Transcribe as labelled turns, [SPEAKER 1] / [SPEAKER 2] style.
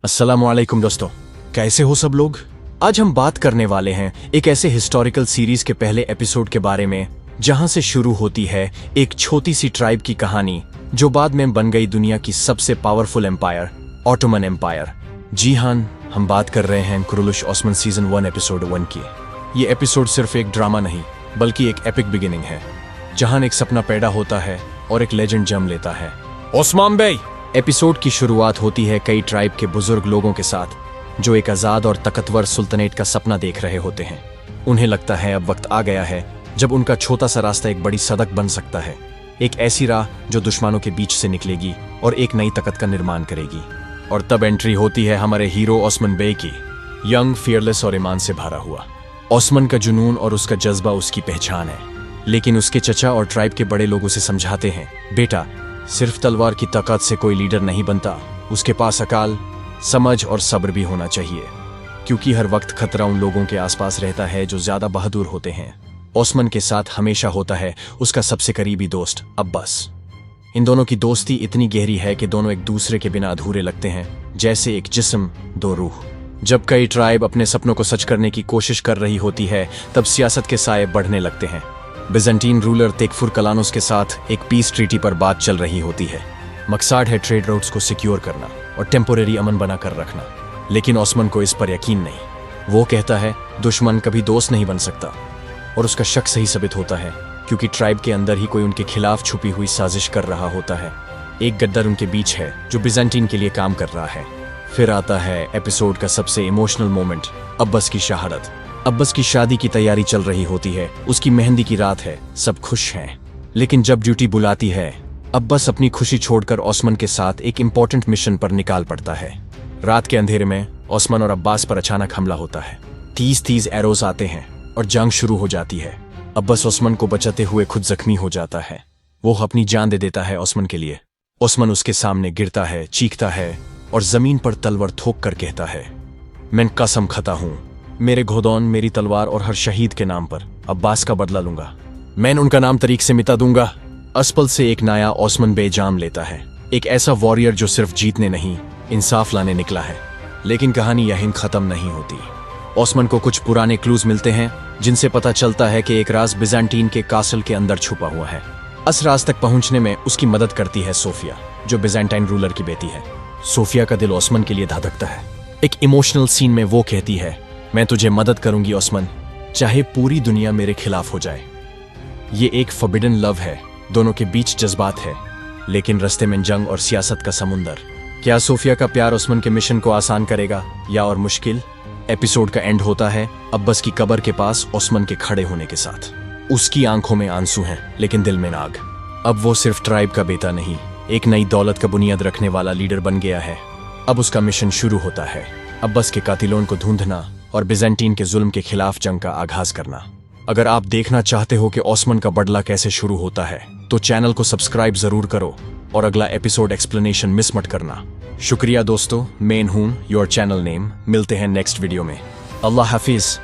[SPEAKER 1] अस्सलामुअलैकुम दोस्तों, कैसे हो सब लोग। आज हम बात करने वाले हैं एक ऐसे हिस्टोरिकल सीरीज के पहले एपिसोड के बारे में जहां से शुरू होती है एक छोटी सी ट्राइब की कहानी जो बाद में बन गई दुनिया की सबसे पावरफुल एम्पायर, ऑटोमन एम्पायर। जी हाँ, हम बात कर रहे हैं कुरुलुश ओस्मान सीजन 1 एपिसोड 1 की। ये एपिसोड सिर्फ एक ड्रामा नहीं बल्कि एक एपिक बिगिनिंग है जहां एक सपना पैदा होता है और एक लेजेंड जन्म लेता है। ओस्मान बे। एपिसोड की शुरुआत होती है कई ट्राइब के बुजुर्ग लोगों के साथ जो एक आजाद और ताकतवर सुल्तानेट का सपना देख रहे होते हैं। उन्हें लगता है अब वक्त आ गया है जब उनका छोटा सा रास्ता एक बड़ी सड़क बन सकता है, एक ऐसी राह जो दुश्मनों के बीच से निकलेगी और एक नई ताकत का निर्माण करेगी। और तब एंट्री होती है हमारे हीरो ओस्मान बे की, यंग, फियरलेस और ईमान से भरा हुआ। ओस्मान का जुनून और उसका जज्बा उसकी पहचान है, लेकिन उसके चचा और ट्राइब के बड़े लोग उसे समझाते हैं, बेटा सिर्फ तलवार की ताकत से कोई लीडर नहीं बनता, उसके पास अकाल, समझ और सब्र भी होना चाहिए, क्योंकि हर वक्त खतरा उन लोगों के आसपास रहता है जो ज्यादा बहादुर होते हैं। ओस्मान के साथ हमेशा होता है उसका सबसे करीबी दोस्त अब्बास। इन दोनों की दोस्ती इतनी गहरी है कि दोनों एक दूसरे के बिना अधूरे लगते हैं, जैसे एक जिस्म दो रूह। जब कई ट्राइब अपने सपनों को सच करने की कोशिश कर रही होती है तब सियासत के साये बढ़ने लगते हैं। बिजेंटीन रूलर तेकफुर कलानुस के साथ एक पीस ट्रीटी पर बात चल रही होती है। मकसद है ट्रेड रूट्स को सिक्योर करना और टेम्पोरेरी अमन बनाकर रखना, लेकिन ओस्मान को इस पर यकीन नहीं। वो कहता है दुश्मन कभी दोस्त नहीं बन सकता, और उसका शक सही साबित होता है क्योंकि ट्राइब के अंदर ही कोई उनके खिलाफ छुपी हुई साजिश कर रहा होता है। एक गद्दार उनके बीच है जो बिजेंटीन के लिए काम कर रहा है। फिर आता है एपिसोड का सबसे इमोशनल मोमेंट, अब्बास की शहादत। अब्बास की शादी की तैयारी चल रही होती है, उसकी मेहंदी की रात है, सब खुश हैं। लेकिन जब ड्यूटी बुलाती है, अब्बास अपनी खुशी छोड़कर ओस्मान के साथ एक इंपॉर्टेंट मिशन पर निकाल पड़ता है। रात के अंधेरे में ओस्मान और अब्बास पर अचानक हमला होता है। 30 एरोज आते हैं और जंग शुरू हो जाती है। अब्बास ओस्मान को बचाते हुए खुद जख्मी हो जाता है। वो अपनी जान दे देता है ओस्मान के लिए। ओस्मान उसके सामने गिरता है, चीखता है और जमीन पर तलवार ठोक कर कहता है, मैं कसम खाता हूं मेरे घोदौन, मेरी तलवार और हर शहीद के नाम पर अब्बास का बदला लूंगा। मैं उनका नाम तरीक से मिटा दूंगा। अस्पल से एक नया ओस्मान बे जाम लेता है, एक ऐसा वॉरियर जो सिर्फ जीतने नहीं इंसाफ लाने निकला है। लेकिन कहानी यहीं खत्म नहीं होती। ओस्मान को कुछ पुराने क्लूज मिलते हैं जिनसे पता चलता है कि एक राज बिजेंटीन के कासल के अंदर छुपा हुआ है। इस राज तक पहुंचने में उसकी मदद करती है सोफिया, जो बिजेंटाइन रूलर की बेटी है। सोफिया का दिल ओस्मान के लिए धड़कता है। एक इमोशनल सीन में वो कहती है, मैं तुझे मदद करूंगी ओस्मान, चाहे पूरी दुनिया मेरे खिलाफ हो जाए। ये एक फॉरबिडन लव है, दोनों के बीच जज्बात है, लेकिन रास्ते में जंग और सियासत का समुंदर। क्या सोफिया का प्यार ओस्मान के मिशन को आसान करेगा या और मुश्किल? एपिसोड का एंड होता है अब्बास की कब्र के पास ओस्मान के खड़े होने के साथ। उसकी आंखों में आंसू हैं लेकिन दिल में नाग। अब वो सिर्फ ट्राइब का बेटा नहीं, एक नई दौलत का बुनियाद रखने वाला लीडर बन गया है। अब उसका मिशन शुरू होता है, अब्बास के कातिलों को ढूंढना और बिजेंटीन के जुल्म के खिलाफ जंग का आगाज करना। अगर आप देखना चाहते हो कि ओस्मान का बदला कैसे शुरू होता है तो चैनल को सब्सक्राइब जरूर करो और अगला एपिसोड एक्सप्लेनेशन मिस मत करना। शुक्रिया दोस्तों, मैं हूं योर चैनल नेम। मिलते हैं नेक्स्ट वीडियो में। अल्लाह हाफिज।